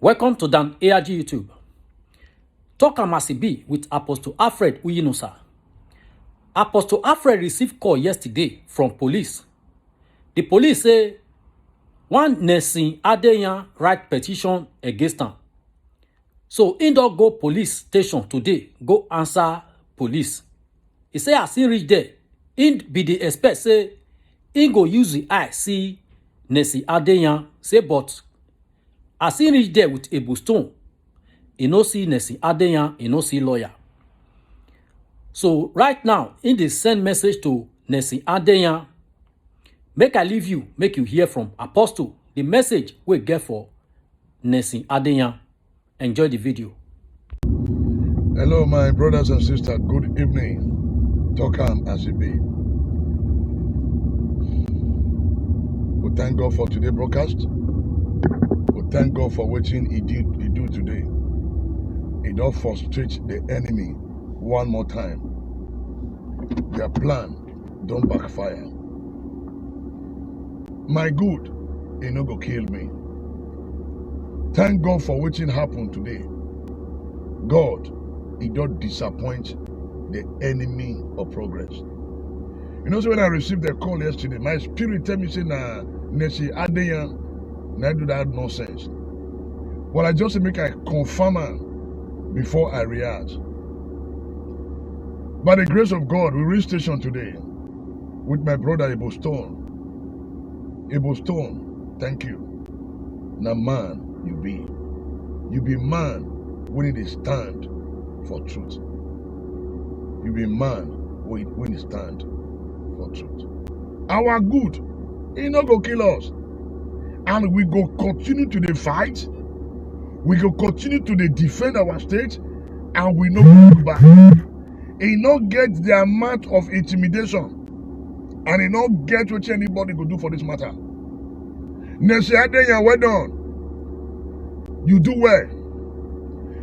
Welcome to Dan ARG YouTube. Talk am as e be with Apostle Alfred Uyinusa. Apostle Alfred received call yesterday from police. The police say one Nelson Adeyan write petition against am. So he don go police station today, go answer police. He say as he reach there, he be dey expect say he go use the eye see Nelson Adeyan, say but as he reach there with a stone, he no see Nelson Adeyan, he no see lawyer. So right now, he dey send message to Nelson Adeyan. Make I leave you, make you hear from Apostle the message we get for Nelson Adeyan. Enjoy the video. Hello, my brothers and sisters. Good evening. Talk am as e be. We thank God for today's broadcast. We thank God for wetin He do today. He don frustrate the enemy one more time. Their plan don backfire. My good, He no go kill me. Thank God for wetin happen today. God, He don't disappoint the enemy of progress. You know, so when I received the call yesterday, my spirit tell me, say, na Nelson Adeyan, na do that nonsense. Well, I just make a confirm am before I react. By the grace of God, we reach station today with my brother Ebo Stone. Ebo Stone, thank you. Na man you be. You be man when it stand for truth. You be man when it stand for truth. Our good, He no go kill us. And we go continue to dey fight. We go continue to dey defend our state. And we no go look back. He no get the amount of intimidation. And he no get what anybody go do for this matter. Nelson Adeyan, well done. You do well.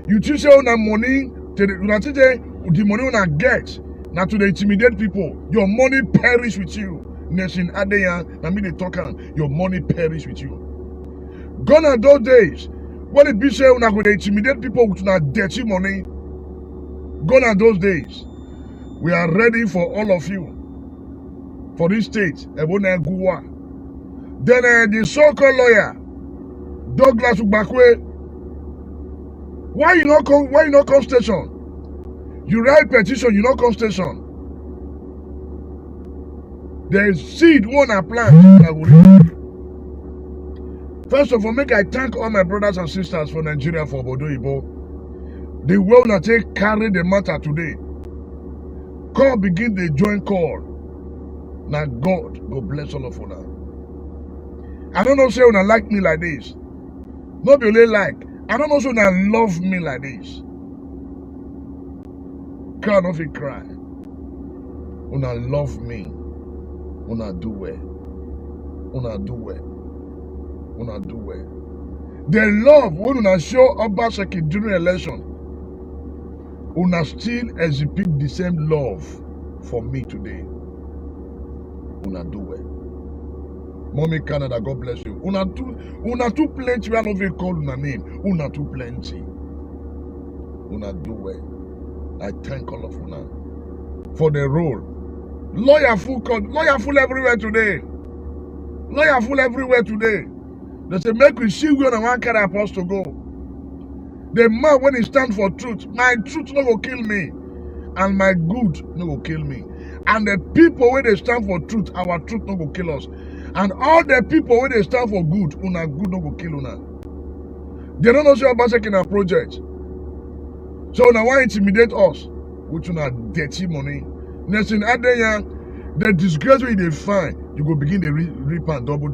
You teach say una money, the money una get, now to the intimidate people. Your money perish with you. Nelson Adeyan, na me dey talk am. Your money perish with you. Gone are those days when it be say una go dey intimidate people with una dirty money. Gone are those days. We are ready for all of you for this state. Ebona Guwa. Then the so-called lawyer, Douglas Ubakwe. Why you not come station? You write petition, you not come station. There is seed one a plant. First of all, make I thank all my brothers and sisters for Nigeria for Obodo Ibo. The way una take carry the matter today. God begin the joint call. Now God go bless all of una. I don't know say una like me like this. Not be only like. I don't know so una love me like this. God no fit cry. Una love me. Una do well. Una do well. Una do well. The love when una show Obaseki during election, una still exhibit the same love for me today. Una do well. Mommy Canada, God bless you. Una too plenty. We are not even called una name. Una too plenty. Una do well. I thank all of una for the role. Lawyer full everywhere today. Lawyer full everywhere today. They say make we see where the one carry apostle go. The man when he stand for truth, my truth no go kill me, and my good no go kill me. And the people when they stand for truth, our truth no go kill us. And all the people when they stand for good, una good no go kill una. They don't know say Obaseki na project. So una want intimidate us with una dirty money. Nelson Adeyan, the disgrace wey they find, you go begin to reap and double.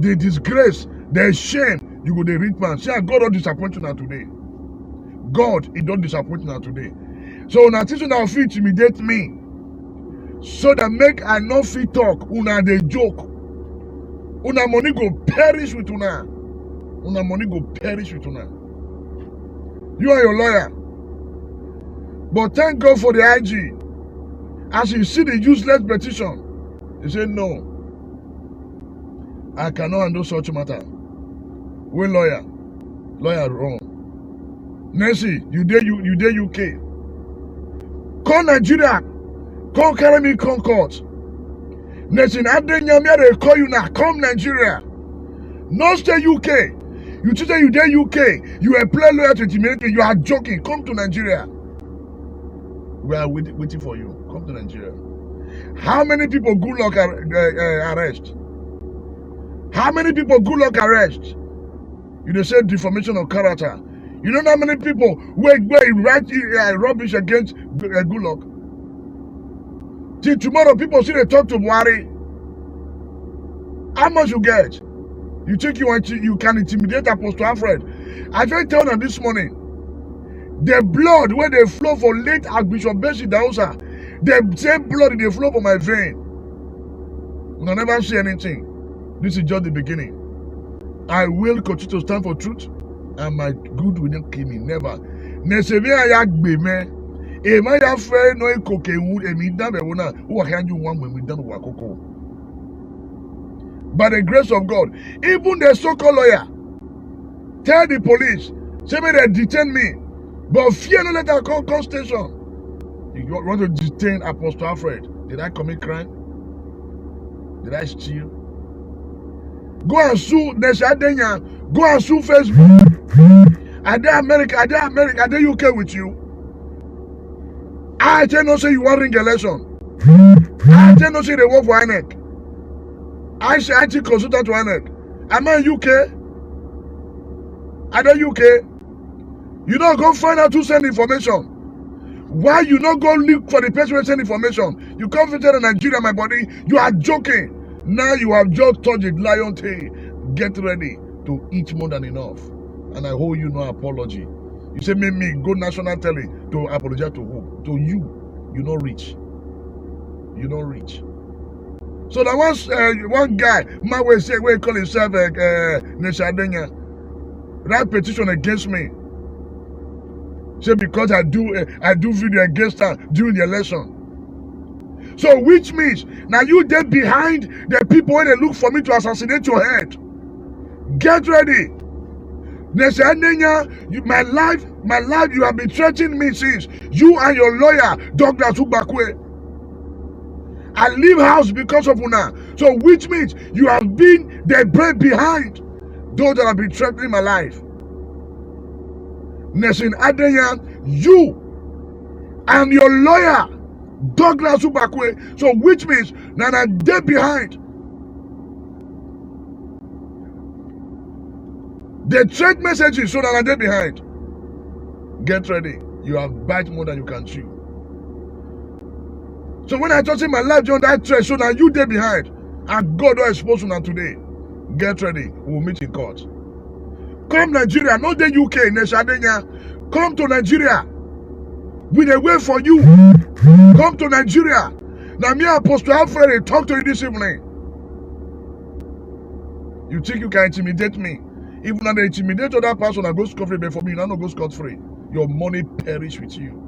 The disgrace, the shame, you go dey reap and say God don't disappoint una today. God, He don't disappoint una today. So una teach una fit intimidate me. So that make I no fit talk, una dey joke. Una money go perish with una. Una money go perish with una. You are your lawyer. But thank God for the IG. As you see the useless petition, he said, no, I cannot handle such matter. We lawyer. Lawyer wrong. Nancy, you there UK. Call Nigeria. Call carry me court. Nancy, they call you now. Come Nigeria. No stay UK. You say you there UK. You apply lawyer to intimidate me. You are joking. Come to Nigeria. We are waiting for you. Come to Nigeria. How many people good luck arrest? How many people good luck arrest? You dey say defamation of character. You know how many people wait write rubbish against good luck? Till tomorrow, people see they talk to Buhari. How much you get? You think you can intimidate Apostle Alfred? I just tell them this morning. The blood where they flow for late Archbishop Betsy Dausa, the same blood they flow for my vein. I never say anything. This is just the beginning. I will continue to stand for truth, and my good will not kill me. Never. Nesevia yagbe me. E ma ya fe no ikoke wu emi dabe wona. Who can you one when we done wakoko? By the grace of God, even the so-called lawyer tell the police, say me they detain me, but fear no let her call station. You want to detain Apostle Alfred? Did I commit crime? Did I steal? Go and sue Nesha Adenya. Go and sue Facebook. Are they America? Are they UK with you? I tell no say you want ring election. I tell no say they work for INEC. I say I consultant to INEC. Am I UK? Are they UK? You don't go find out who send information. Why you not go look for the person who send information? You come visit Nigeria, my body. You are joking. Now you have just touched the lion tail. Get ready to eat more than enough. And I hold you no apology. You say, me go national telly to apologize to who? To you. You not rich. You not rich. So that was one guy, my way say, we call himself Nesha Adenya, write petition against me. Say because I do video against her during the election. So which means now you dead behind the people when they look for me to assassinate your head. Get ready. Nesha Adenya, my life, you have been threatening me since. You and your lawyer, Douglas Ubakwe. I leave house because of Una. So which means you have been the brain behind those that have been threatening my life. Nesha Adenya, you and your lawyer, Douglas Ubakwe. So which means now they're behind. The threat messages so that they're behind. Get ready. You have bite more than you can chew. So when I touch my life on that threat, so that you there behind, and God will expose you today. Get ready. We'll meet in court. Come Nigeria, not the UK, Nesha Adenya. Come to Nigeria. We dey wait for you. Come to Nigeria. Now me Apostle Alfred talk to you this evening. You think you can intimidate me? Even when they intimidate other person and go scot-free before me, you don't go scot-free. Your money perish with you.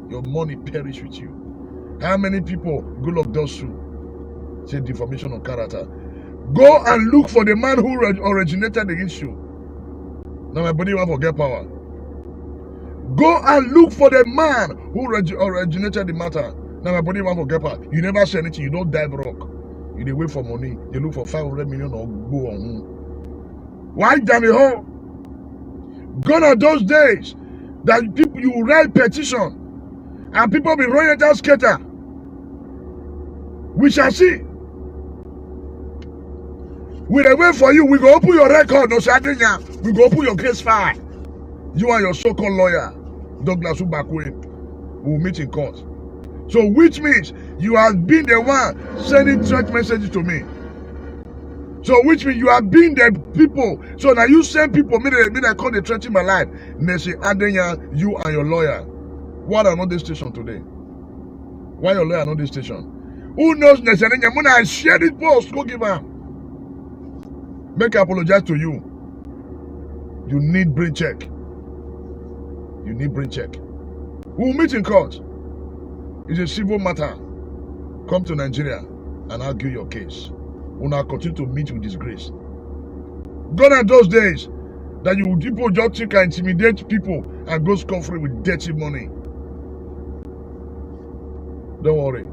Your money perish with you. How many people good luck does sue? Say defamation of character. Go and look for the man who originated the issue. Now my body won't forget power. Go and look for the man who originated the matter. Now my body won't forget power. You never say anything. You don't dive rock. You dey wait for money. They look for 500 million or go on. Why damn it home? Gone are those days that people you write petition and people be running down skater. We shall see. We dey wait for you. We go open your record. No, Adenya. We go open your case file. You and your so-called lawyer, Douglas Ubakwe, will meet in court. So which means you have been the one sending threat messages to me. So which means you have been the people. So now you send people, me they call the threat in my life. Nesha Adenya, you and your lawyer. Why are not this station today? Why your lawyer not this station? Who knows Nesha Adenya? When I share this post, go give her. Make I apologize to you. You need brain check. You need brain check. We'll meet in court. It's a civil matter. Come to Nigeria and argue your case. We'll now continue to meet with disgrace. Gone are those days that people just think and intimidate people and go scot-free with dirty money. Don't worry.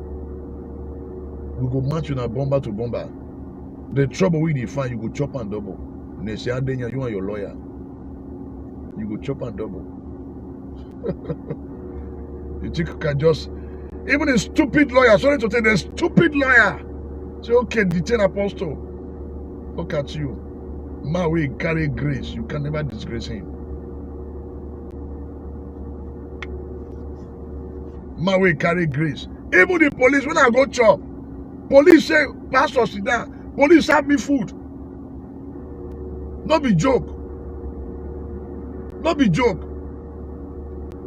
We go match you na bomber to bomber. The trouble we define, you go chop and double. They say, Adenya, you and your lawyer. You go chop and double. You think you can just, even a stupid lawyer, sorry to say, the stupid lawyer, say, okay, detain Apostle. Look at you. Man, we carry grace. You can never disgrace him. Man, we carry grace. Even the police, when I go chop, police say, Pastor, sit down. Police serve me food. Not be joke. Not be joke.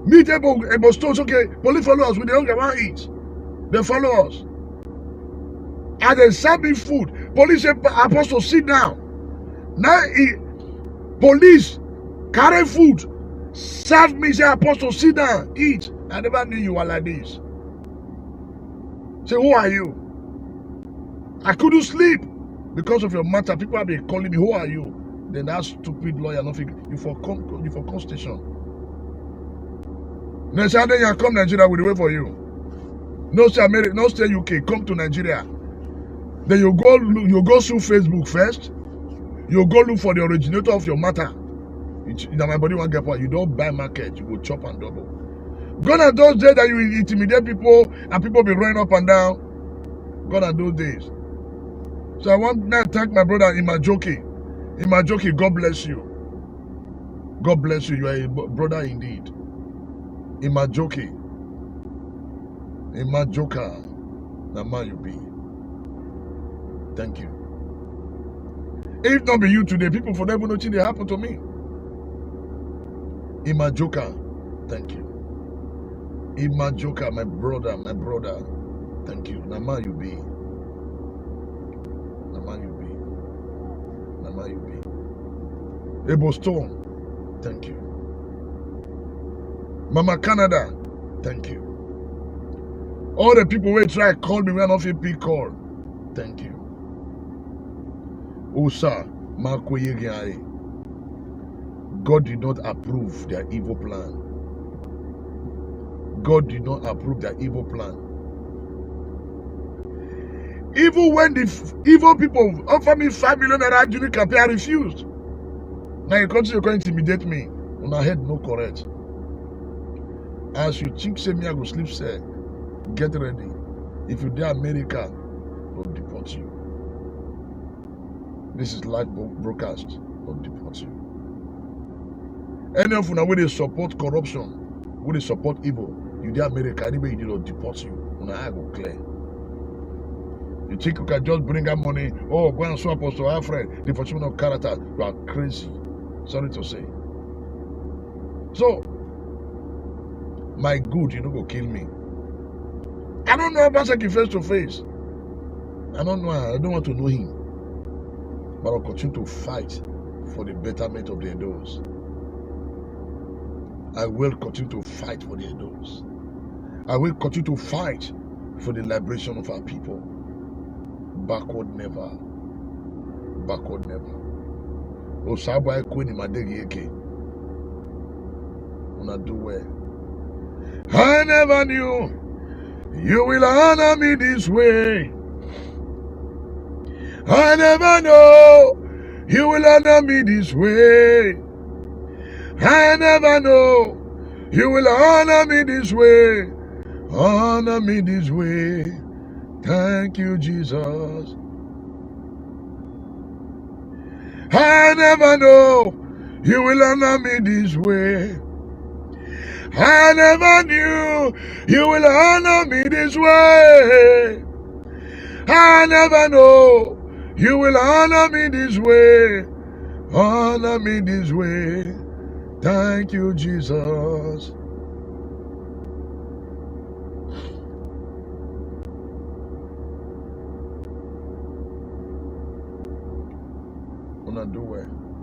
Meet Ebo Stones, okay, police follow us. We don't get one eat. They follow us. And they serve me food. Police say, Apostle, sit down. Now, police carry food, serve me, say, Apostle, sit down, eat. I never knew you were like this. Say, who are you? I couldn't sleep because of your matter. People have been calling me, who are you? Then that stupid lawyer, you for station. Next day you come Nigeria, we'll wait for you. No stay America, no stay UK, come to Nigeria. Then you go through Facebook first. You go look for the originator of your matter. My body won't get what you don't buy market, you go chop and double. Gone are those days that you intimidate people and people be running up and down. Gone are those days. So I want to thank my brother Imajoki. Imajoki, God bless you. God bless you. You are a brother indeed. Imajoki. Imajoka. Nama you be. Thank you. If not be you today, people for never know they happen to me. Imajoka, thank you. Imajoka, my brother, thank you. Nama you be. Nama you be. Nama you be. Ebo Stone, thank you. Mama Canada, thank you. All the people who try to call me when I don't pick call, thank you. Osa, God did not approve their evil plan. God did not approve their evil plan. Even when the evil people offer me 5 million naira during campaign, I refused. Now you continue to intimidate me. On my head, no correct. As you think, say me, I go sleep, say, get ready. If you dare America, they'll deport you. This is live broadcast. They'll deport you. Any of you where they support corruption, where they support evil, you dare America, anyway you don't deport you. When I go clear. You think you can just bring out money, oh, go and swap Apostle Alfred, the fortune of character. You are crazy. Sorry to say. So, my good, you know, go kill me. I don't know about Seki face to face. I don't know. I don't want to know him. But I'll continue to fight for the betterment of the Edos. I will continue to fight for the Edos. I will continue to fight for the liberation of our people. Backward never. Backward never. Osaba Queen in Madegi Eke. Una do well. I never knew you will honor me this way. I never know you will honor me this way. I never know you will honor me this way. Honor me this way. Thank you, Jesus. I never know you will honor me this way. I never knew you will honor me this way. I never know you will honor me this way. Honor me this way. Thank you, Jesus. Una do well.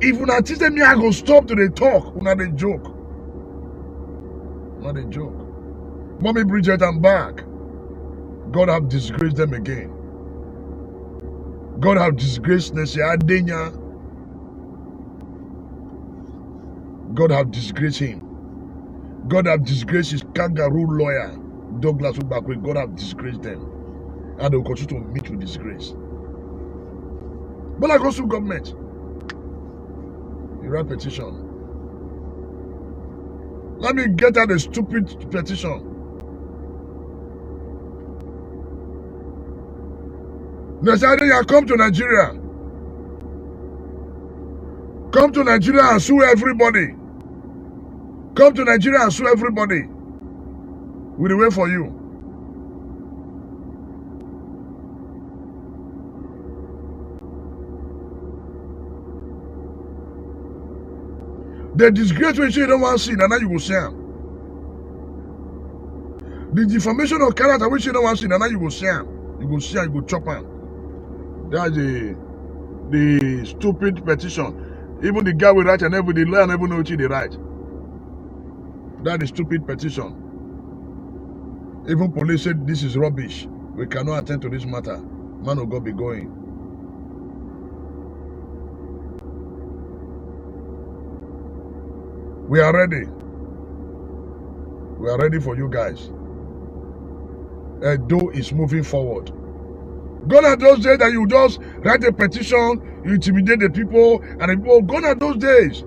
If una teach them me, I go stop to the talk. Una the joke. Not a joke. Mommy Bridget, I'm back. God have disgraced them again. God have disgraced Nesi Adenya. God have disgraced him. God have disgraced his kangaroo lawyer, Douglas Ubakwe. God have disgraced them. And they will continue to meet with disgrace. But like also government, you write petition. Let me get out a stupid petition. Nesi Adenya, come to Nigeria. Come to Nigeria and sue everybody. Come to Nigeria and sue everybody. We'll wait for you. The disgrace which you don't want to see, and now you will see him. The defamation of character which you don't want to see, and now you will see him. You will see him, you will chop him. That's the stupid petition. Even the guy will write and every the lawyer never know what they write. That is stupid petition. Even police said this is rubbish. We cannot attend to this matter. Man of God be going. We are ready. We are ready for you guys. Edo is moving forward. Gone are those days that you just write a petition, you intimidate the people, and the people, gone are those days.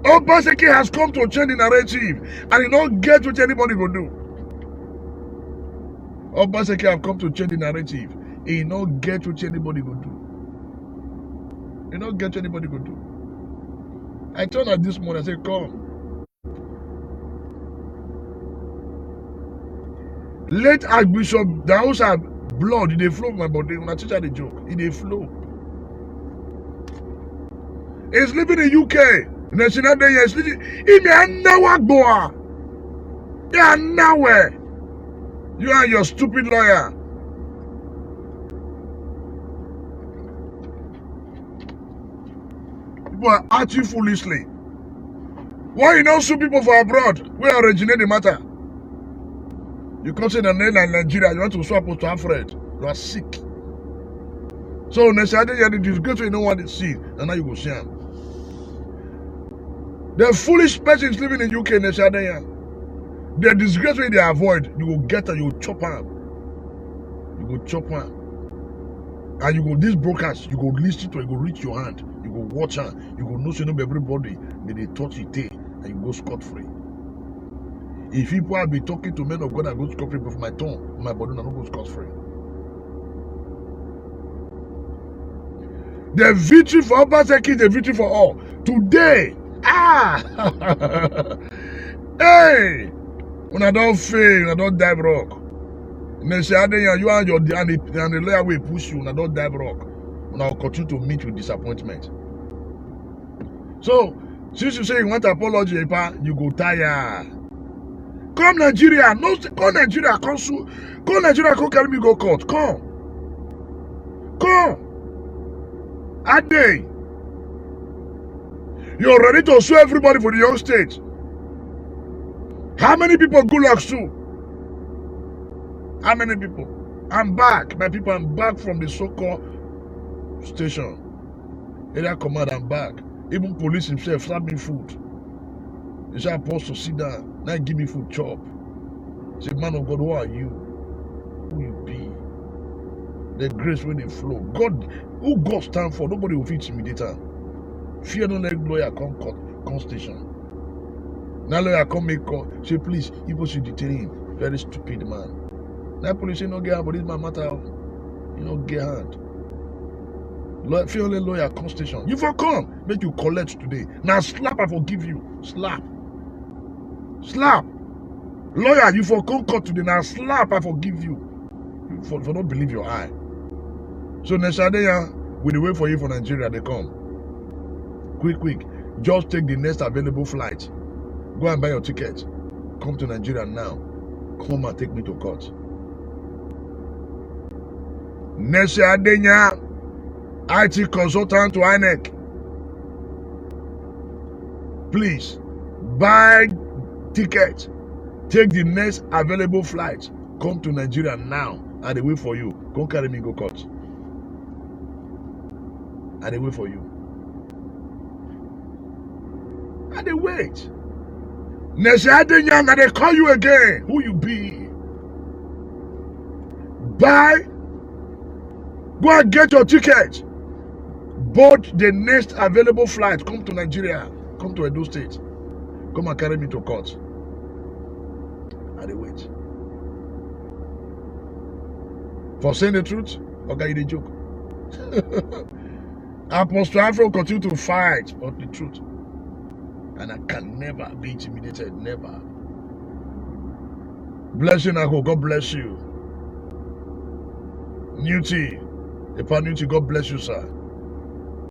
Obaseki has come to change the narrative, and you don't get what anybody will do. Obaseki have come to change the narrative. He don't get what anybody will do. He don't get what anybody will do. I told her this morning, I said, come. Let Archbishop Dausa blood, they flow my body. When I teach her the joke, they flow. He's living in UK. Nesi Adenya is living in Nowhere. Yeah, nowhere. You and your stupid lawyer. People are acting foolishly. Why you don't sue people for abroad? Where originate the matter? You come to the name Nigeria, you want to swap to Alfred. You are sick. So Nesi Adenya, the disgrace you don't want to see, and now you go see him. The foolish person is living in UK, Nesi Adenya. The disgrace way they avoid, you will get her, you will chop her. You will chop her. And you go, this broadcast, you go listen to it, you go reach your hand, you go watch her, you go know everybody, may they touch it, and you go scot-free. If people have been talking to men of God, I go scot-free, but my tongue, my body, I don't go scot-free. The victory for Obaseki is the victory for all. Today, hey, when I don't fail, when I don't dive rock. Nesi Adenya, you and the lawyer will push you, when I don't dive rock. When I'll continue to meet with disappointment. So, since you say you want apology, you go tired. Come Nigeria, no, come Nigeria, come sue. Come Nigeria, come carry me go court. Come. Ade. You're ready to sue everybody for the young state. How many people good luck sue? How many people? I'm back. My people, I'm back from the so-called station. Area command, I'm back. Even police himself serve me food. He said, Apostle, sit down. Now give me food, chop. He said, man of God, who are you? Who you be? The grace when they flow. God, who God stand for, nobody will intimidate her. Fear don't let lawyer come station. Now lawyer come make call. Say, please, people should detain him. Very stupid man. Now police say, no get hand, but this man matter. You know, get hand. Fear only lawyer come station. You for come, make you collect today. Now slap, I forgive you. Slap. Slap. Lawyer, you for come court today. Now slap, I forgive you. For don't believe your eye. So Nesi Adenya, we wait for you for Nigeria, they come. Quick. Just take the next available flight. Go and buy your ticket. Come to Nigeria now. Come and take me to court. Nesi Adenya, IT consultant to INEC. Please, buy ticket. Take the next available flight. Come to Nigeria now. And they wait for you. Go carry me, go court. I dey wait for you. I dey wait. Next year, I dey call you again. Who you be? Buy. Go and get your ticket. Board the next available flight. Come to Nigeria. Come to Edo State. Come and carry me to court. I dey wait. For saying the truth, okay, you dey joke. Apostle Afro continue to fight for the truth. And I can never be intimidated. Never. Bless you, Nako. God bless you. Newty. Epa Newty, God bless you, sir.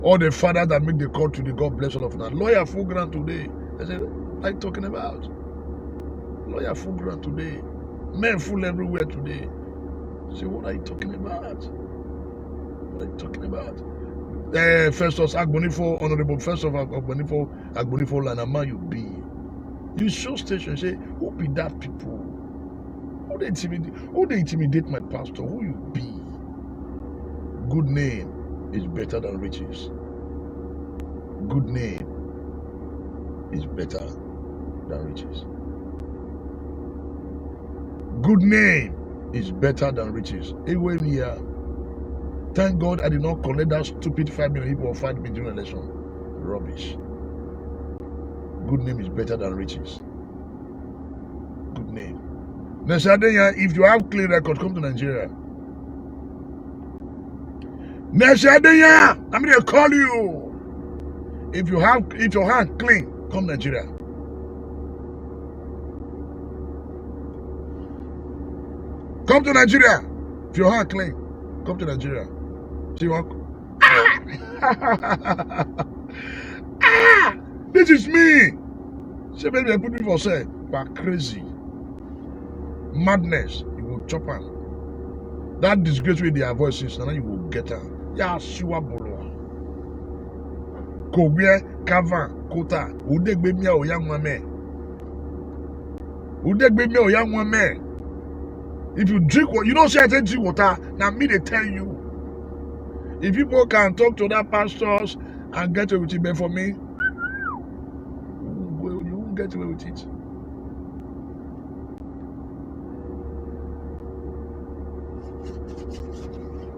All the fathers that make the call today, God bless all of them. Lawyer full grant today. I said, what are you talking about? Lawyer full grant today. Men full everywhere today. I said, what are you talking about? What are you talking about? Festus Agbonifo, Honorable Festus Agbonifo, Lanama, you be. You show station, say, who be that people? Who they intimidate my pastor? Who you be? Good name is better than riches. Good name is better than riches. Good name is better than riches. Anyway, here. Thank God I did not collect that stupid 5 million people who fight me during election. Rubbish. Good name is better than riches. Good name. Neshadenya, if you have clean record, come to Nigeria. Neshadenya, I'm going to call you. If your hand clean, come to Nigeria. Come to Nigeria. If your hand clean, come to Nigeria. See what? This is me. Say, baby, I put me for say, but crazy. Madness, you will chop on. That disgrace with their voices, and then you will get her. Ya Shua Bolo. Kobie, Kavan, Kota, Udeg baby or young woman. Udeg baby or young woman. If you drink water, you don't say I take drink water. Now me they tell you. If people can talk to their pastors and get away with it, but for me, you won't get away with it.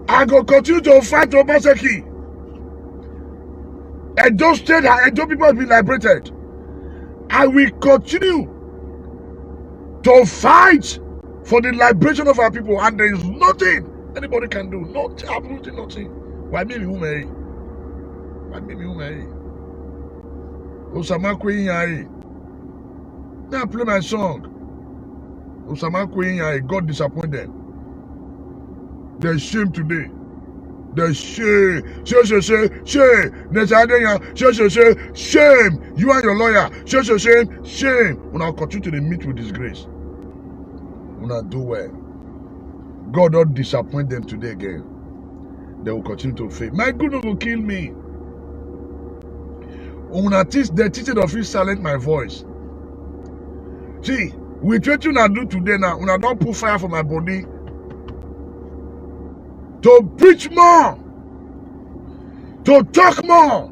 I go continue to fight Obaseki. Edo State, Edo people have been liberated. I will continue to fight for the liberation of our people, and there is nothing anybody can do. Not absolutely nothing. Why me who marry? Why me who marry? Osama Queen Yari. Now play my song. Osama Queen Yari. God disappointed them. There's shame today. There's shame. Shame. You and your lawyer. Shame. When I continue to meet with disgrace. When I do well. God don't disappoint them today again. They will continue to fail. My goodness will kill me. When I teach, the teaching of you silent my voice. See, with what you do today now, when I don't put fire for my body, to preach more, to talk more.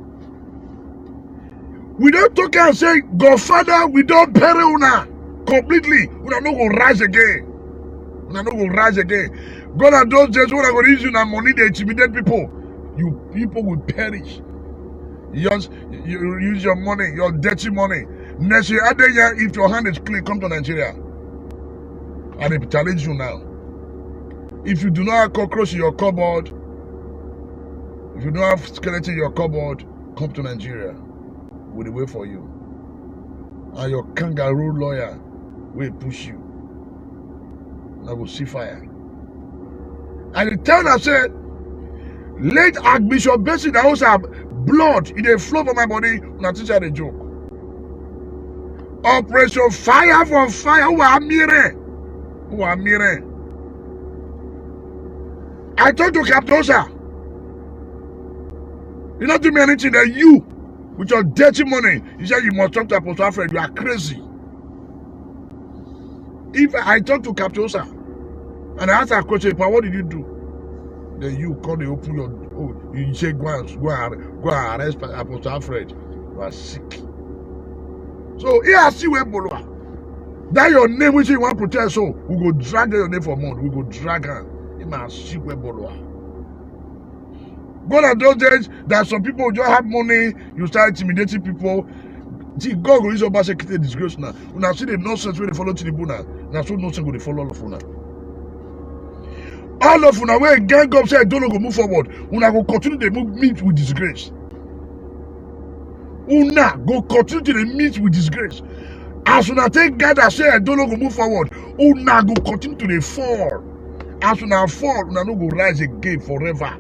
We don't talk and say, Godfather, we don't bury una completely. We are not going to rise again. We are not going to rise again. God and those days when I go to use your money, they intimidate people. You people will perish. You use your money, your dirty money. Next year, if your hand is clean, come to Nigeria. And they challenge you now. If you do not have cockroach in your cupboard, if you don't have skeleton in your cupboard, come to Nigeria. We'll wait for you. And your kangaroo lawyer will push you. I will see fire. And the time I said, late Archbishop Bessie that also have blood in the flow from my body, when I teach her the joke. Operation Fire for Fire, who are mirror. I talked to Captosa. You don't do me anything that you, with your dirty money, you said you must talk to Apostle Alfred. You are crazy. If I talk to Captosa and I ask her question, what did you do? Then you come and open Oh, you say go and arrest Apostle Alfred. You are sick. So here see where Bolua. That your name which you want to protect, so we go drag your name for month. We go drag her. It must see where Bolua. God and those days that some people just have money, you start intimidating people. See, God will use your best to disgrace now. When I see the nonsense when they follow Tinubu now, now so nonsense will they follow all of you now. All of you now, when gang up say don't go move forward, una go continue to meet with disgrace. Una go continue to meet with disgrace. As una take God that say I don't go move forward, una go continue to fall. As una fall, una no go rise again forever.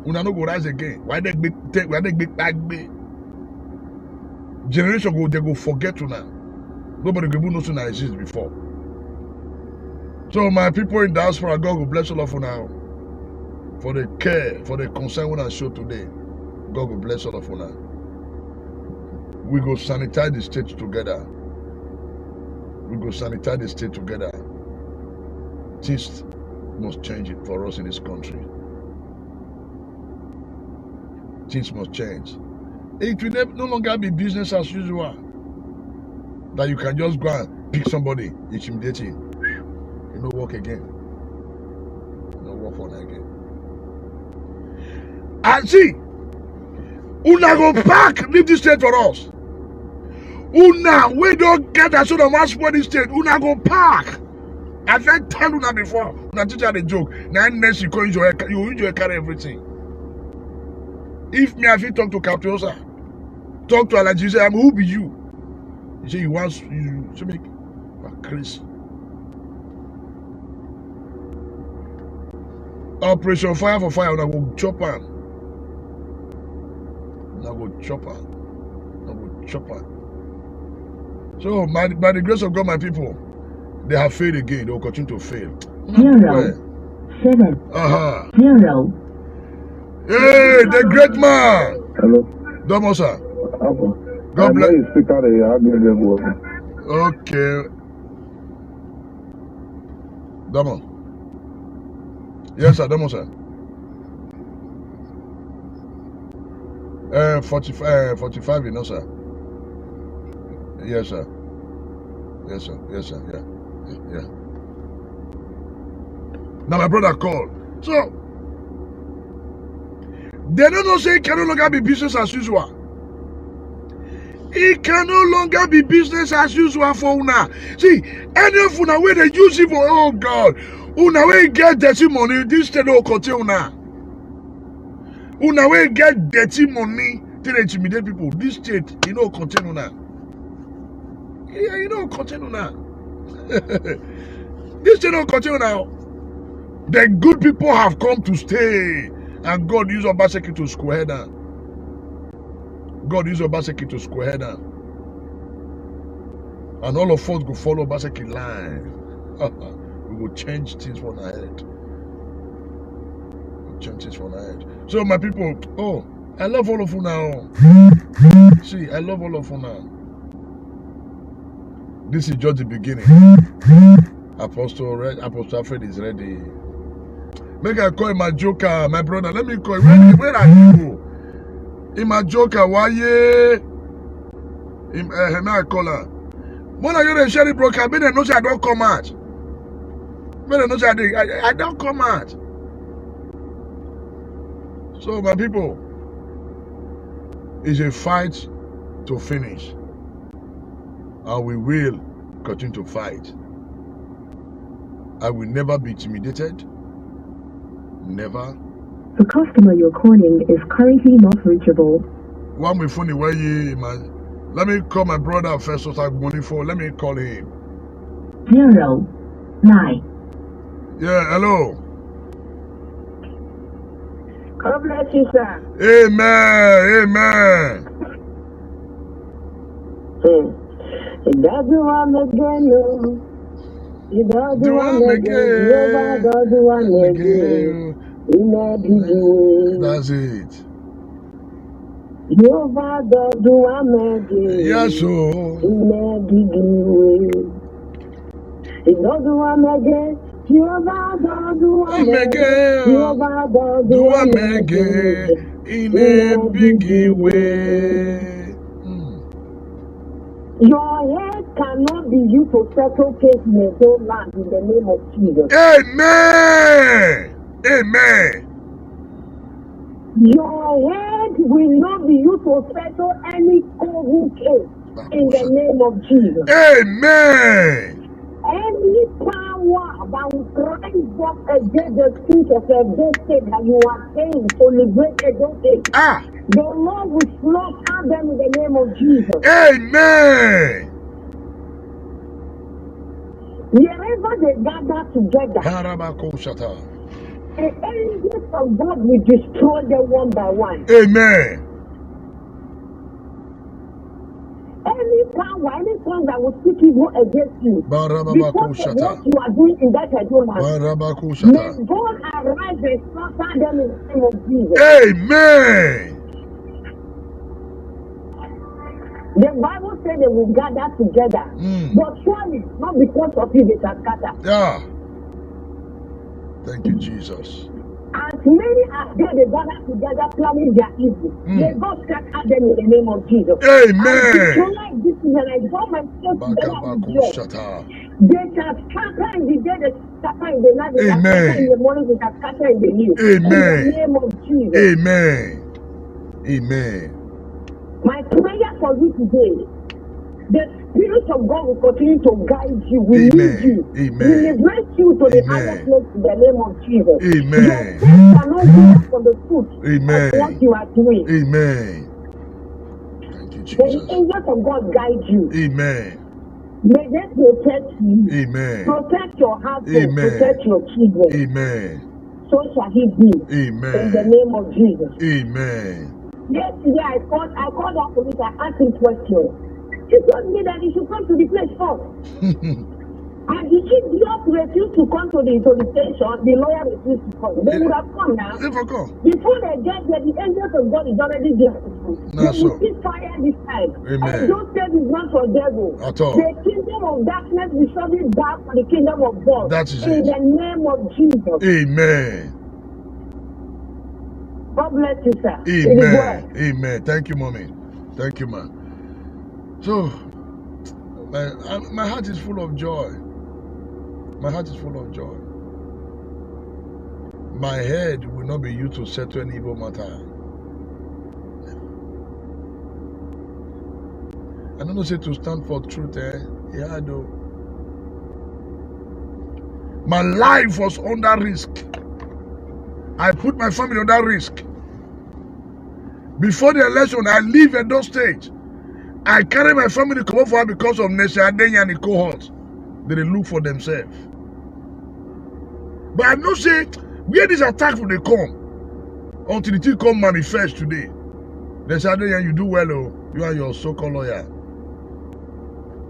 Una no go rise again. Why they big back? Generation go, they go forget una. Nobody go know so exist before. So my people in diaspora, God will bless all of you now. For the care, for the concern when I show today. God will bless all of you now. We go sanitize the state together. We go sanitize the state together. Things must change it for us in this country. Things must change. It will no longer be business as usual. That you can just go and pick somebody, intimidating. You no work again. No work for again. And see, una go back, leave this state for us. Una, we don't get that sort of mass for this state. Una go park. I said tell una before. Una teach her the joke. Now next you call you enjoy carry everything. If me, I feel talk to Captiosa, talk to Alaji, say, who be you? He say, you want you to make crazy. Operation Fire for Fire, I go chop on. I go chop on. I go chop on. So, by the grace of God, my people, they have failed again. They will continue to fail. 0, 7, 0. Hey, the great man. Hello. Domo, sir. Okay. God bless. You speak out of here. I'll give them work. Okay. Domo. Yes, sir. Domo, sir. 45, you know, sir. Yes, sir. Yes, sir. Yes, sir. Yeah. Now my brother called. So they don't know say it can no longer be business as usual. It can no longer be business as usual for una. See, any of una where they use it for, oh God, una where get dirty money, this state will continue una. Una where get dirty money to intimidate people, this state, you know, continue una. Yeah, you know, continue now. This state will continue now. The good people have come to stay. And God used Obaseki to square down. God used Obaseki to square down. And all of us go follow Obaseki line. We will change things for our head. We'll change things for our head. So my people, oh, I love all of you now. See, I love all of you now. This is just the beginning. Apostle Alfred is ready. Make I call him my joker, my brother. Let me call him. Where are you? In my joker, why ye? I call her. When I get a sherry broker, me no say I don't come out. Me no say I don't come out. So my people, it's a fight to finish. And we will continue to fight. I will never be intimidated. Never. The customer you're calling is currently not reachable. One way funny where you man. Let me call my brother first. What I'm money for? Let me call him. 0, 9. Yeah, hello. God bless you, sir. Amen. It doesn't want again, no. It doesn't want again. Nobody doesn't want again. That's it. Nobody doesn't want again. Yes, so. It doesn't want again. Jehovah God do I'm again. Jehovah God Do I'm again in a big way. Your head cannot be used to settle case in the whole land in the name of Jesus. Amen. Amen. Your head will not be used to settle any COVID case in the name of Jesus. Amen. Any power that will rise up against the truth of a state that you are saying to liberate a state, the Lord will slaughter them in the name of Jesus. Amen. Wherever they gather together, the angels of God will destroy them one by one. Amen. Any power, any tongue that will speak evil against you, because of what you are doing in that agreement, may God arise and slaughter them in the name of Jesus. Amen. The Bible said they will gather together, but surely not because of you they shall scatter. Yeah. Thank you, Jesus. As many as they gather together planning their evil, may God scatter them in the name of Jesus. Amen. I this is and I draw my faith together with you. They shall scatter in the day, they shall scatter in the night, they shall scatter in the morning, they shall scatter in the evening. Amen. In the name of Jesus. Amen. Amen. My prayer for you today, the Spirit of God will continue to guide you, will lead you, will liberate you to the higher place in the name of Jesus. Amen. Your faith cannot be up on the foot of what you are doing. Amen. Thank you, Jesus. May the angels of God guide you. Amen. May they protect you. Amen. Protect your household. Protect your children. Amen. So shall he be. Amen. In the name of Jesus. Amen. Yesterday I called that police. I asked him questions. He told me that he should come to the place first. And the chief just refused to come to the station. The lawyer refused to come. They would have come now. Before they get there, the angels of God is already there. They will see fire this time. And those things is not for devil. At all. The kingdom of darkness will surely bow for the kingdom of God. That is in the name of Jesus. Amen. God bless you, sir. Amen. Amen. Thank you, mommy. Thank you, man. So, my heart is full of joy. My heart is full of joy. My head will not be used to settle any evil matter. I don't know say to stand for truth, Yeah, I do. My life was under risk. I put my family under risk. Before the election, I leave Edo State. I carry my family to come for because of Nesha Adenya and the cohort. They look for themselves. But I know say where this attack will they come until the thing come manifest today. Nesha Adenya, you do well, you and your so-called lawyer.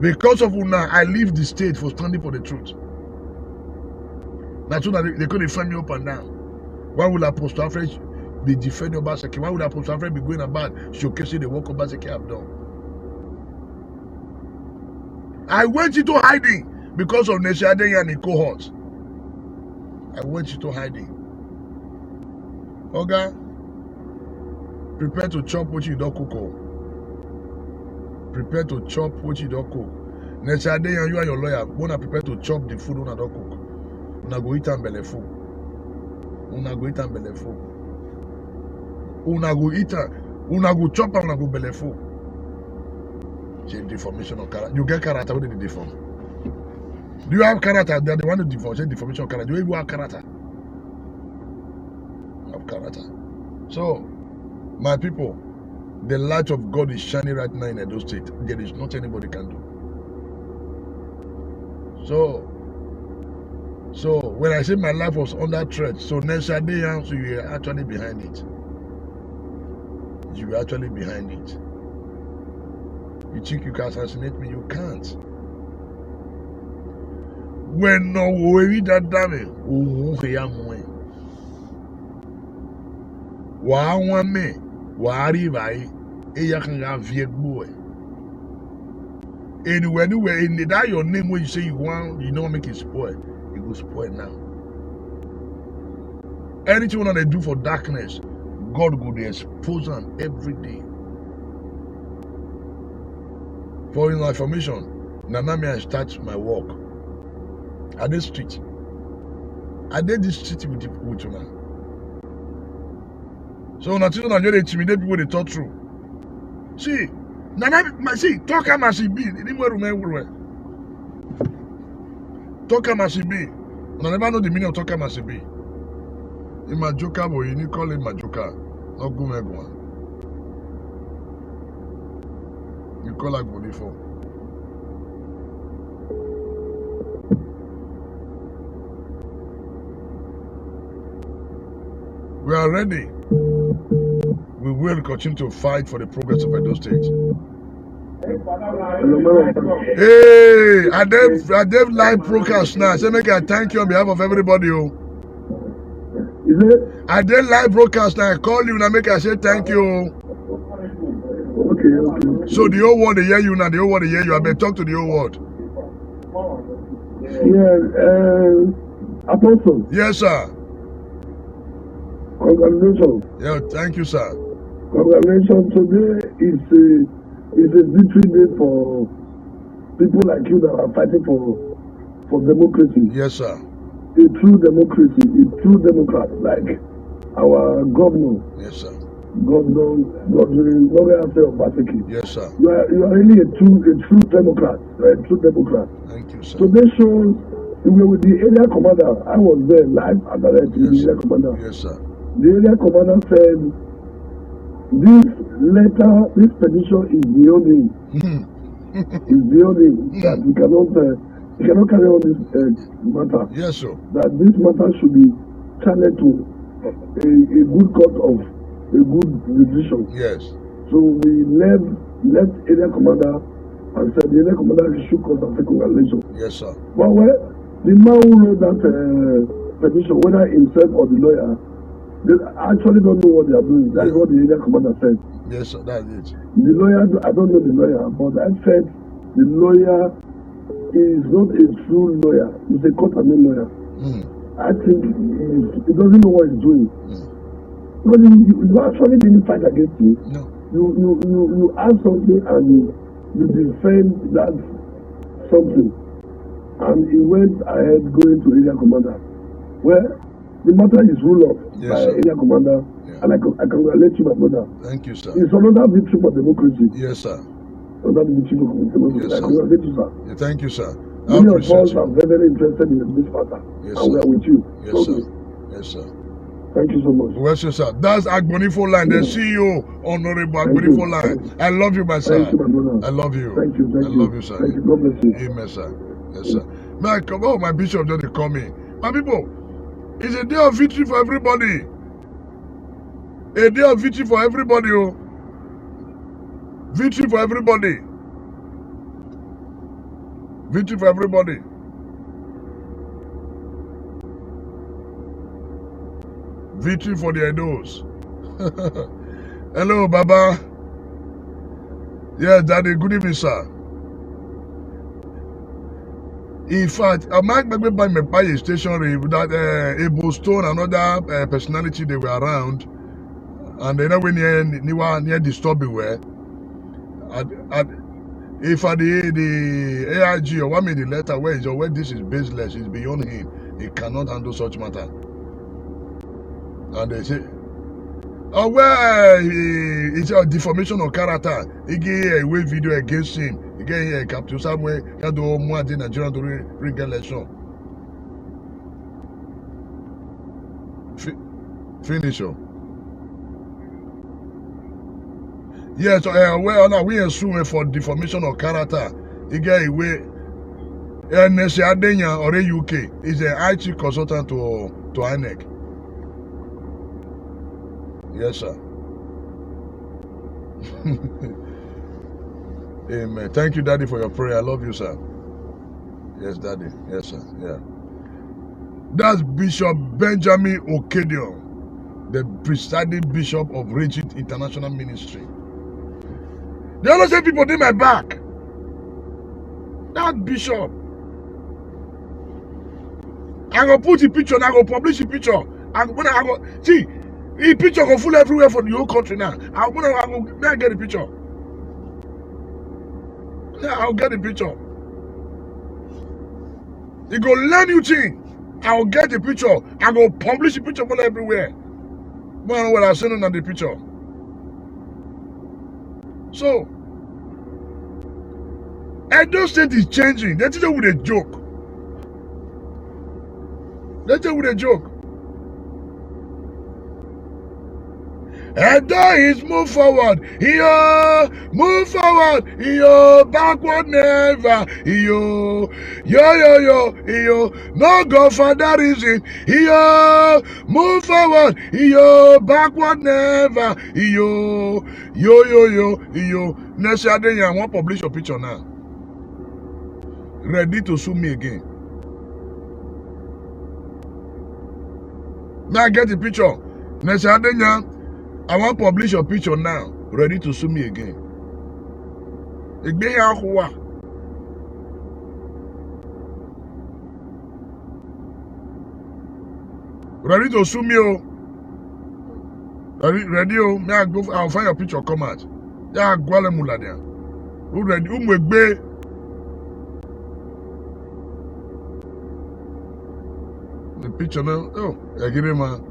Because of Una, I leave the state for standing for the truth. That's why they couldn't find me up and down. Why would Apostle Alfred be defending Obaseki? Why would Apostle Alfred be going about showcasing the work Obaseki have done? I went into hiding because of Nesha Adenya and the cohorts. I went into hiding. Oga, prepare to chop what you don't cook. Prepare to chop what you don't cook. Nesha Adenya, you and your lawyer, wanna prepare to chop the food una don't cook. Una go eat and belly full. Una go eat and belly full. Una go eat and una go chop and una go belly full. Deformation of character. You get character, what did they deform? Do you have character? They are the one to deform. Deformation of character. Do you have character? You have character. So, my people, the light of God is shining right now in Edo State. There is nothing anybody can do. So when I say my life was under threat, so Nesha Adenya, so you are actually behind it. You are actually behind it. You think you can assassinate me? You can't. When no worry that damn wa me wa ribai eya kan ga vie gbo anywhere in that your name when you say you want, you know, make it spoil, you go spoil now. Anything they do for darkness, God go dey expose them every day. For your information, Nana me I start my work at this street. I did this street with you. So nothing on your intimidate people they talk through. See, Nana, see, talk as he be. Didn't remember. Talk as he be. And I never know the meaning of talk as he be. In my joker boy, you need call him my joker. Not go megwan. You call like body for. We are ready. We will continue to fight for the progress of Edo State. Hey, I did live broadcast now. Say make I thank you on behalf of everybody. Oh. Is it? I did live broadcast now. I call you now. Make I say thank you. Okay. So the whole world they hear you now. The whole world they hear you. I better talk to the whole world. Yeah, Apostle, Yes, sir. congratulations. Yeah, thank you, sir. Congratulations. Today is a victory day for people like you that are fighting for democracy. Yes, sir. A true democracy, a true Democrat, like our governor, Yes, sir. Godwin Obaseki. Yes, sir. You are really a true Democrat. You are a true Democrat. Thank you, sir. So this shows you were with the area commander. I was there live and direct with the Yes, area commander. Yes, sir. The area commander said this petition is beyond him. Is beyond him. That he cannot carry on this matter. Yes, sir. That this matter should be channeled to a good court of a good decision. Yes. So we left area commander and said the area commander should come and say congratulations. Yes, sir. But the man who wrote that petition, whether himself or the lawyer, they actually don't know what they are doing. That's what the area commander said. Yes, sir. That's it. The lawyer, I don't know the lawyer, but I said the lawyer is not a true lawyer. He's a court-and lawyer. I think he doesn't know what he's doing. Because you actually didn't fight against me. No. You ask something and you defend that something. And he went ahead going to area commander. Well, the matter is ruled up Yes, by sir. area commander. Yeah. And I congratulate you, my brother. Thank you, sir. It's another victory for democracy. Yes, sir. Another victory for democracy. Yes, I sir. congratulate you, sir. Yeah, thank you, sir. I Many of appreciate us are you. very, very interested in this matter. Yes, And we sir. are with you. Yes, So, sir. Yes, sir. thank you so much. Well, sir. That's Agbonifo Line, the CEO, Honorable Agbonifo Line. I love you, my sir. Thank you, my brother. I love you. Thank you. I love you, sir. Thank you. God bless you. Amen, sir. Yes, sir. Man, come on, my bishop just call me. My people, it's a day of victory for everybody. A day of victory for everybody, oh. Victory for everybody. Victory for everybody. Victory for the Edos. Hello, Baba. Yes, Daddy. Good evening, sir. In fact, I might maybe buy my stationery that Able Stone and other personality they were around, and they know when near disturbing where. If the AIG or what made the letter where this is baseless, is beyond him. He cannot handle such matter. And they say, oh well, it's a defamation of character. He gave a way video against him. He gave a capture somewhere. He had to more than Nigeria to rig election. Finish. Yes, well, now we assume for defamation of character. He gave a way. NSA Adenya or UK is an IT consultant to INEC. Yes, sir. Amen. Thank you, Daddy, for your prayer. I love you, sir. Yes, Daddy. Yes, sir. Yeah. That's Bishop Benjamin Okedion, the presiding bishop of Regent International Ministry. The other say people did my back. That bishop. I go put the picture and I go publish the picture. See, the picture go full everywhere for the whole country now. May I get the picture? Yeah, I'll get the picture. You go learn new thing. I'll get the picture. I go publish the picture full everywhere. Man, what I'm sending on the picture. So, Edo State is changing. They tell you with a joke. They tell you with a joke. Edo is move forward. Yo, move forward. Yo, backward never. Yo, no go for that reason. Yo, move forward. Yo, backward never. Yo. Next year, I want to publish your picture now. Ready to sue me again. Now get the picture. Next year, I want to publish your picture now. Ready to sue me again. Ready to sue me, oh. Ready, oh. May I go? I'll find your picture. Come out. Yeah, go ale mula there. Who ready? Umwegbe. The picture now. Oh, I get it, man.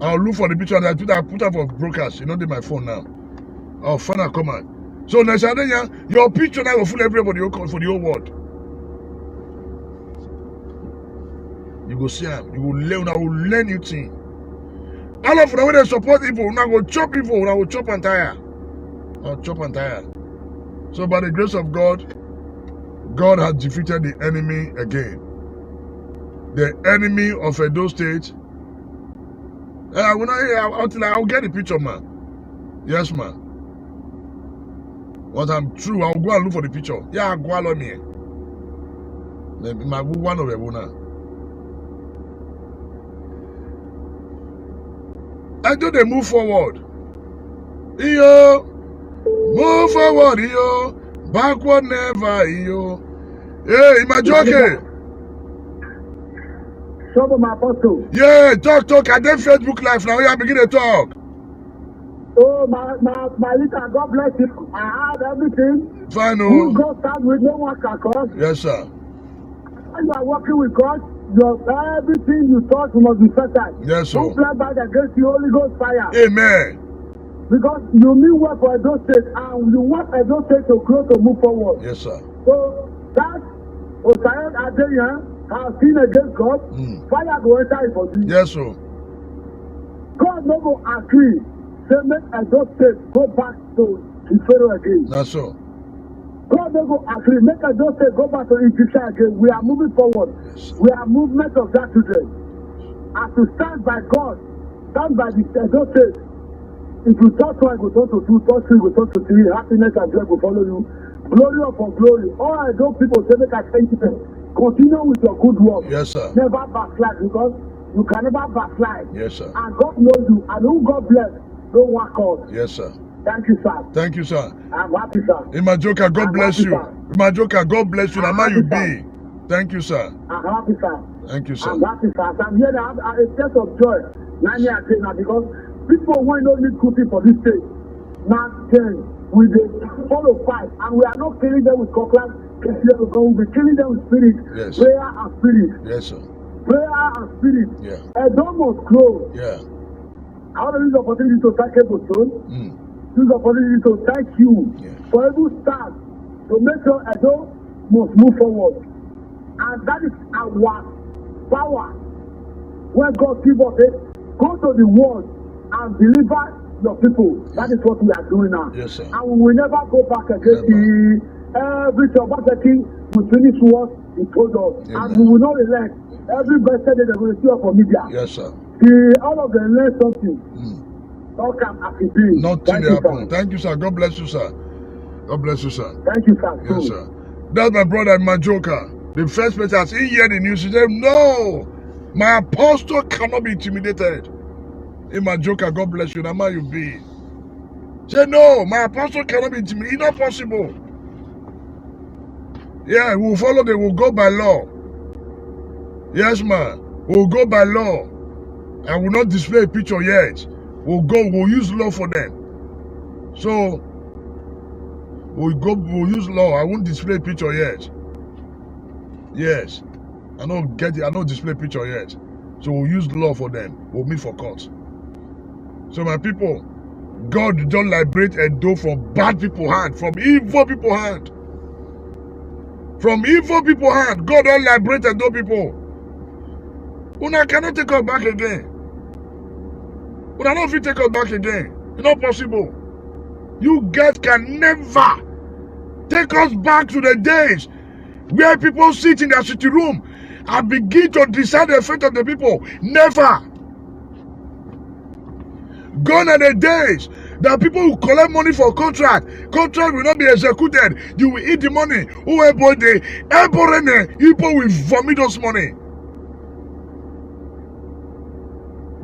I'll look for the picture and I put up for broadcast. You know, they my phone now. I'll find a comment. So next time, your picture now will fool everybody for the whole world. You go see them. You will learn. I will learn new thing. All of them when they support people, now go chop people. Now go chop and tire. I'll chop and tire. So by the grace of God, God has defeated the enemy again. The enemy of Edo State. I'll get the picture, man. Yes, man. What I'm true, I'll go and look for the picture. Yeah, I'll go along here. My one of them now. I do they move forward. Yo, move forward, yo. Backward never, yo. Hey, my jockey. My apostle. Yeah, talk. I did Facebook Live now. Yeah, begin to talk. Oh, my little, God bless you. I have everything. Fine, oh. You go start with no one can cause. Yes, sir. When you are working with God, everything you touch must be fertile. Yes, sir. Don't fly back against the Holy Ghost fire. Amen. Because you mean well for Edo State and you want Edo State to grow to move forward. Yes, sir. So that Osayan Adeyan has sinned against God. Fire go enter for you. Yes, sir. God no go agree. Say make Edo State go back to the Pharaoh again. That's so. God no go agree. Make Edo State go back to Egyptian again. We are moving forward. Yes, We are movement of that children. As to stand by God, stand by the Edo State. If you touch one, go touch to two, touch three, go touch to three. Happiness and joy will follow you. Glory upon glory. All I know people say make I thank you. Continue with your good work. Yes, sir. Never backslide because you can never backslide. Yes, sir. And God knows you. And who God bless, don't work out. Yes, sir. Thank you, sir. Thank you, sir. I'm happy, sir. Imajoka, God I'm bless happy, you. sir. Imajoka, God bless you. I'm Nama you happy, be. Thank you, sir. I'm happy, sir. Thank you, sir. I'm happy, sir. I'm here to have a sense of joy. Now, because people who don't need cooking for this state. Now, then, we follow fight. And we are not killing them with cockland. We'll be killing them with spirit. Yes. Prayer and spirit. Yes, sir. Prayer and spirit. Yeah. And don't must grow. Yeah. I want to use the opportunity to thank Edo. Use the opportunity to thank you for every start to make sure Edo must move forward. And that is our power. When God gives us it, go to the world and deliver your people. That is what we are doing now. Yes, sir. And we will never go back against every King will finish what he told us. Amen. And we will not relent. Every birthday that we will see for media. Yes, sir. All of them learn something. All come as it is. Nothing happened. Thank you, sir. God bless you, sir. God bless you, sir. Thank you, sir. Yes, sir. That's my brother Majoka. The first person as he heard the news, he said, no, my apostle cannot be intimidated. In Majoka, God bless you. Nama you be. Say, no, my apostle cannot be intimidated. It's not possible. Yeah, we'll follow them. We'll go by law. Yes, man. We'll go by law. I will not display a picture yet. We'll use law for them. So, we'll use law. I won't display a picture yet. Yes. I don't display a picture yet. So we'll use law for them. We'll meet for court. So my people, God don't liberate Edo from bad people's hand, from evil people's hand. From evil people's hand. God don't liberate Edo people. Una cannot take us back again. Una don't fit take us back again. It's not possible. You guys can never take us back to the days where people sit in their city room and begin to decide the fate of the people. Never. Gone are the days that people will collect money for contract. Contract will not be executed. You will eat the money. People will vomit those money.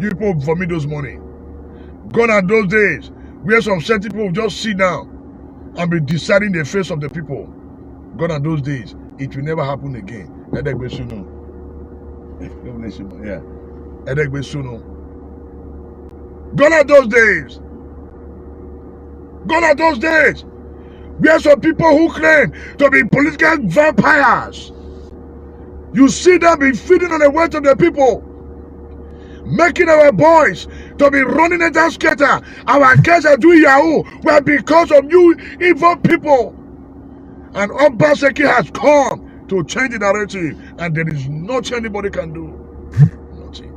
You people vomit those money. Gone are those days where some certain people will just sit down and be deciding the face of the people. Gone are those days. It will never happen again. Yeah. Gone are those days. Gone are those days. Where some people who claim to be political vampires. You see them be feeding on the wealth of the people. Making our boys to be running a dance skater. Our kids are doing Yahoo. Well, because of you evil people. And Obaseki has come to change the narrative. And there is nothing anybody can do. Nothing.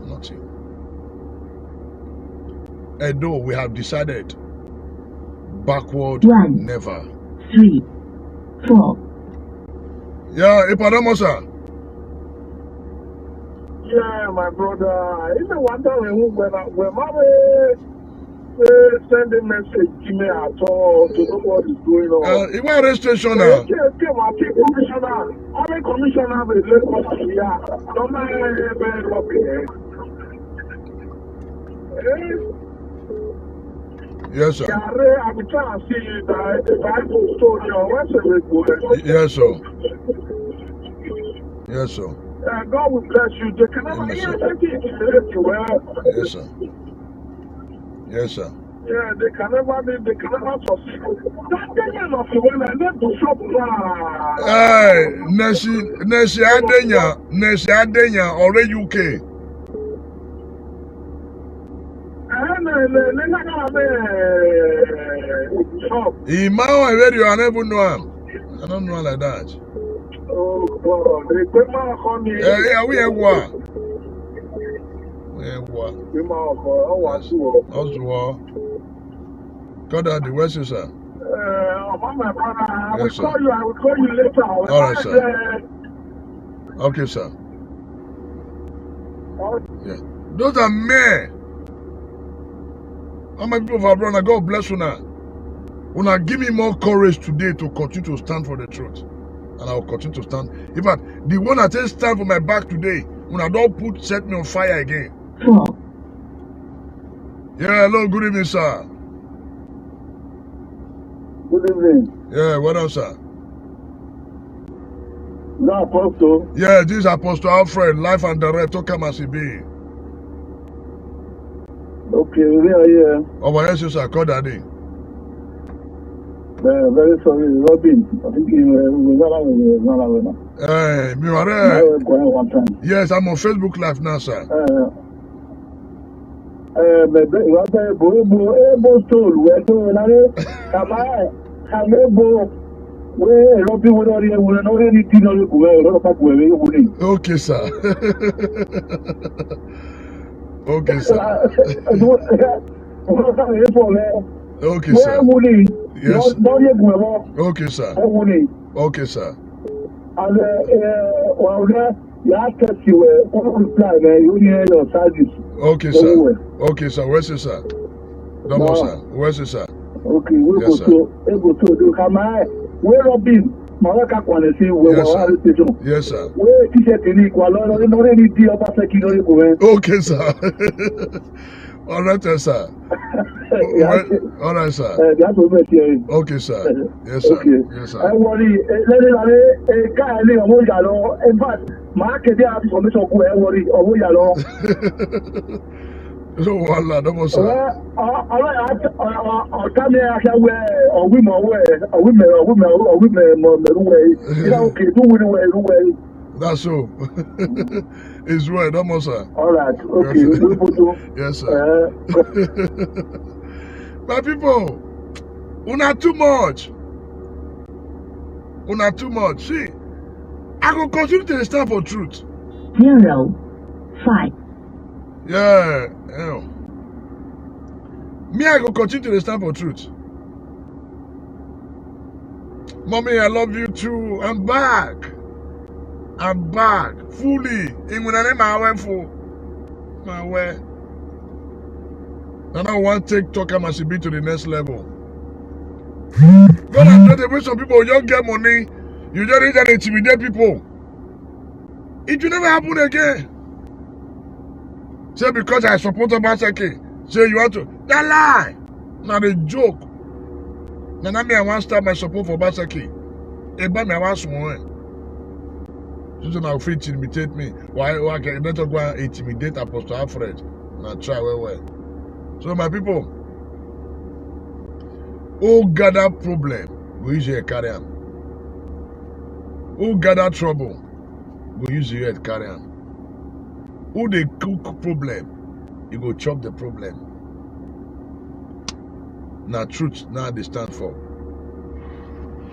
Nothing. Edo, we have decided backward 1, never. 3, 4. Yeah, Ipadamosa. Yeah, my brother. You know one time when Mama send a message to me at all to know what is going on. You want registration now? Commissioner. Only commissioner will let us here. Don't Yes, sir. I'm trying to see the Bible story or what's it? Yes, sir. Yes, sir. God will bless you. They can never Yes, sir. Yes, sir. Yes, sir. Yeah, they can never succeed. That thing of the one I need to shop. Hey, Nesi Adenya, already UK. Imao, I read you, I never know him. I don't know like that. Oh, God. They put my honey. Yeah, we have one. We have one. Also, God, the West is, sir. My brother, I will Yes, sir. call you. I will call you later. All right, sir. Okay, sir. Yeah. Those are men. How many people of our brother? God bless you now. Una give me more courage today to continue to stand for the truth. And I will continue to stand. In fact, the one that takes stand for my back today, when I don't set me on fire again. 4. Yeah, hello, good evening, sir. Good evening. Yeah, what else, sir? No, Apostle. Yeah, this is Apostle Alfred, live and direct, talk as it be. Okay, we are here. Oh, but yes, sir, call daddy. Very sorry, Robin. I think we're not Hey, me are one time. Yes, I'm on Facebook Live now, sir. Okay, sir. Okay, sir. Okay, sir. Yes. Okay, sir. Okay, sir. Okay, sir. Okay, sir. Where's it, sir? Double, sir. Where's it, sir? Okay, we Yes, sir. go to do come where Robin Maraka Kwanesi we Yes, sir. were station. Yes, sir. Where t-shirt ni kwa no any di Obaseki no go. Okay, sir. All right, sir. All right, sir. That's what we're saying. Okay, sir. Yes, sir. Okay. Yes, I sir. worry. Let me a guy in in fact, market the information go I worry. So, voila, that was, sir. That's so. It's right, that was, sir. All right, okay. Yes, sir. My people, una too much. Una too much. See, I will continue to stand for truth. 0, 5. Yeah. Me, I go continue to stand for truth. Mommy, I love you too. I'm back. I'm back fully. In when I name my way for my way. And I want to take talk must be to the next level. God has not the way some people don't get money. You just need to intimidate people. It will never happen again. Say because I support Obaseki. Say you want to. That lie. Not a joke. Now I want to start my support for Obaseki. About me, I want someone. So now free to imitate me. Why can you not go and intimidate Apostle Alfred? Now try well. So my people, who gather problem, we use your carry on. Who gather trouble, we use your head carry on. Who they cook problem, you go chop the problem. Now truth, now they stand for.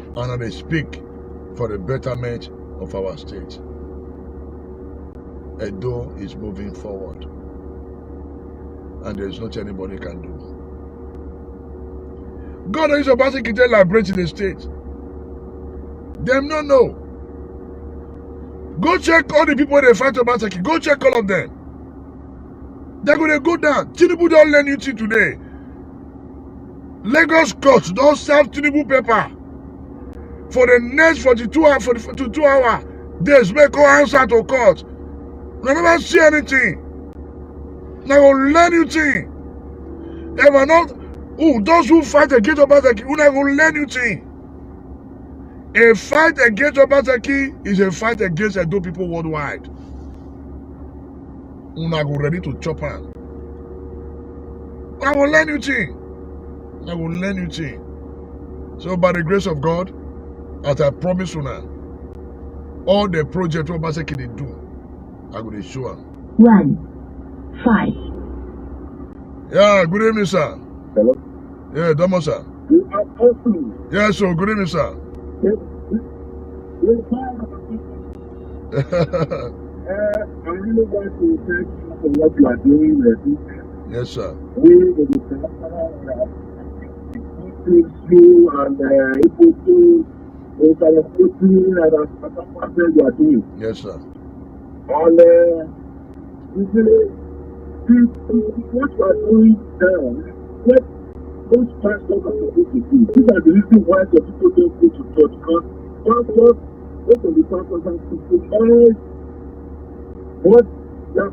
And now they speak for the betterment of our state. Edo is moving forward. And there's nothing anybody can do. God is about to liberate the state. Them no know. Go check all the people they fight about. Go check all of them. They're going to go down. Tinubu don't learn you today. Lagos courts don't serve Tinubu paper. For the next 42 hours, 42 hours, days make go answer to court. We never see anything. Now will learn you thing. Ever not? Those who fight against Obaseki, who never learn you thing. A fight against Obaseki is a fight against Edo people worldwide. Una go ready to chop on. I will learn you thing. I will learn you thing. So by the grace of God, as I promise you now, all the projects Obaseki they do, I will show them. 1, 5. Yeah, good evening, sir. Hello? Yeah, Domo, sir. You are awesome. Yeah, so good evening, sir. I really want to thank you for what you are doing. Yes, sir. We will be you and able to you are doing. Yes, sir. And what you are doing now, what those pastors are supposed to do. These are the reasons why the people don't go to church. Because pastors, most of the pastors are to provide what their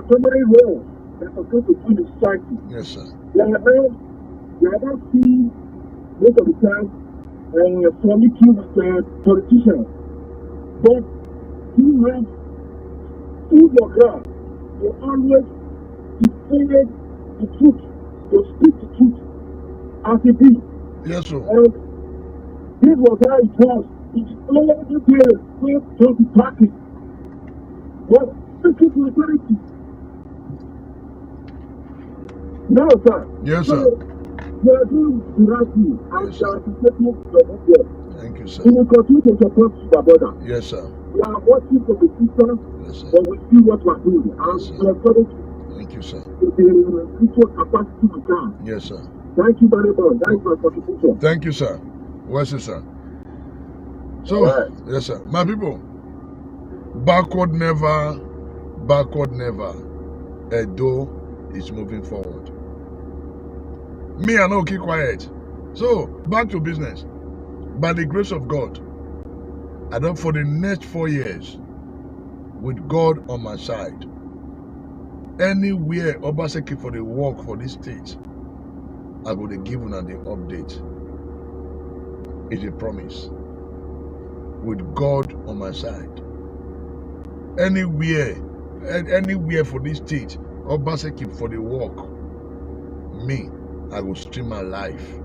primary role they're supposed to do in the society. Yes, sir. They are not seen most of the time committee with politicians. But you have stood your ground. You always defended the truth. You speak the truth as it is. Yes, sir. And this was how it was. It's all the days to the party. But speaking to authority. No, sir. Yes, so, sir. You are doing the right thing. And Yes, you are sir. supporting your Thank you, sir. we will continue to support your brother. Yes, sir. We are watching from the future, Yes, sir. but we see what we are doing. And Yes, sir. we are going Thank you, sir. to the future capacity we can. Yes, sir. Thank you very much. That is my contribution. Thank you, sir. Where's it, sir? So, Alright. yes, sir. My people, backward never. Edo is moving forward. Me, I know, keep quiet. So, back to business. By the grace of God, I don't for the next 4 years, with God on my side, Anywhere Obaseki for the work for this state, I go to give una the update. It's a promise. With God on my side. Anywhere for this state, Obaseki for the work, me, I will stream my life.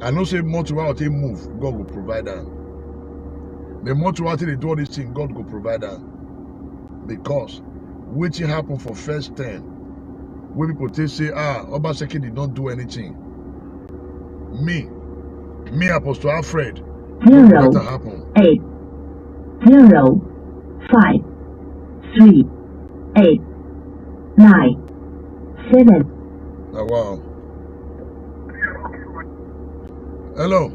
I know say more to how they move, God will provide them. The more to how they do this thing, God will provide them. Because which happen for first 10, when people they say, Obaseki did not do anything. Me, Apostle Alfred, 0, that happen. 8, 0, 5, 3, 8, 9, 7. Oh, wow. Hello.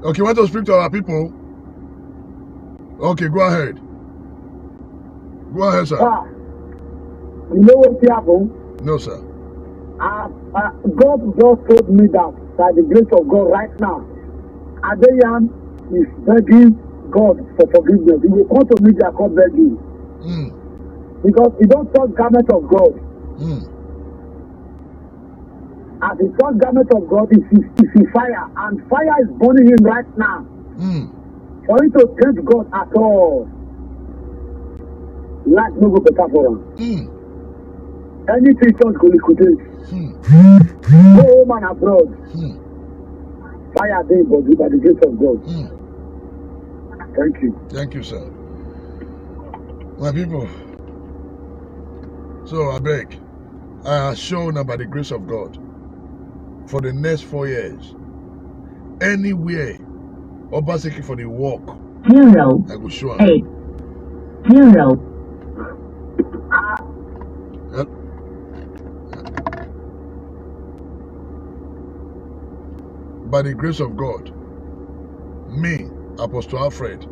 Okay, want to speak to our people? Okay, go ahead. Go ahead, sir. You know what happened? No, sir. God just told me that by the grace of God right now, Adeyan is begging God for forgiveness. He will come to me and come begging. Because he don't touch garment of God. As he touch garment of God, is fire. And fire is burning him right now. For him to tempt God at all. Life no go better for him. Anything just go liquidate. No woman abroad. Fire day, but by the grace of God. Thank you. Thank you, sir. My people. So I beg, I have shown by the grace of God for the next 4 years. Anywhere Obaseki for the walk, 0, I will show 8, 0. By the grace of God, me, Apostle Alfred,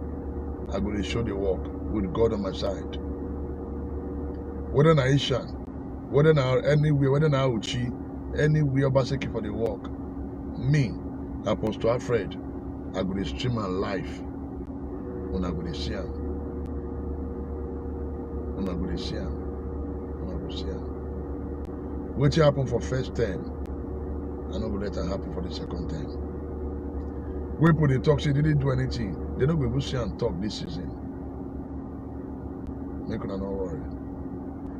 I will show the walk with God on my side. Whether na Ishan, whether na anywhere, whether na Uchi, anywhere Obaseki for the walk, me, Apostle Alfred, I will stream my life. And I will see him. And I will see him. And I will see him. What happened for first 10? I know will let it happen for the second time. When people they talk, say they didn't do anything. They don't be able to see and talk this season. Make them not worry.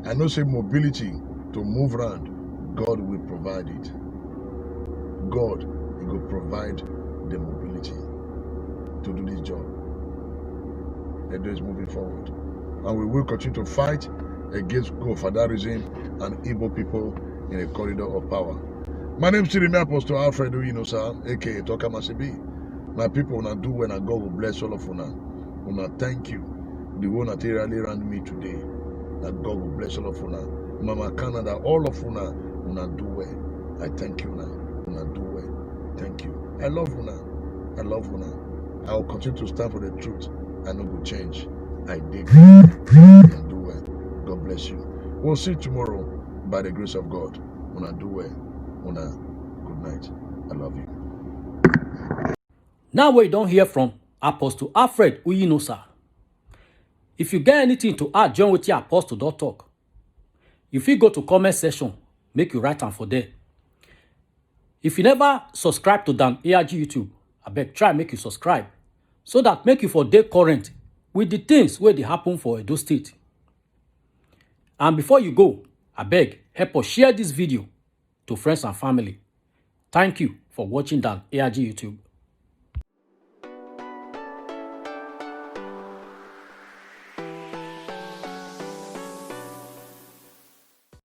I know say mobility to move around, God will provide it. God will provide the mobility to do this job. The day is moving forward. And we will continue to fight against go-fatherism and evil people in a corridor of power. My name is Chirime Apostle Alfred Uyinosa, aka Toka Masibi. My people, una do when God will bless all of una. Una thank you. The one that really ran me today. That God will bless all of una. Mama Canada, all of una do well. I thank you now. Una do well. Thank you. I love una. I love una. I will continue to stand for the truth. I know will change. I dig and do well. God bless you. We'll see you tomorrow by the grace of God. Una do well. Una, good night. I love you. Now we don't hear from Apostle Alfred Uyinosa. If you get anything to add, join with your apostle.talk. If you go to comment section, make you write am for there. If you never subscribe to Dan ARG YouTube, I beg try make you subscribe so that make you for day current with the things where they happen for Edo State. And before you go, I beg help us share this video to friends and family. Thank you for watching Dan ARG YouTube.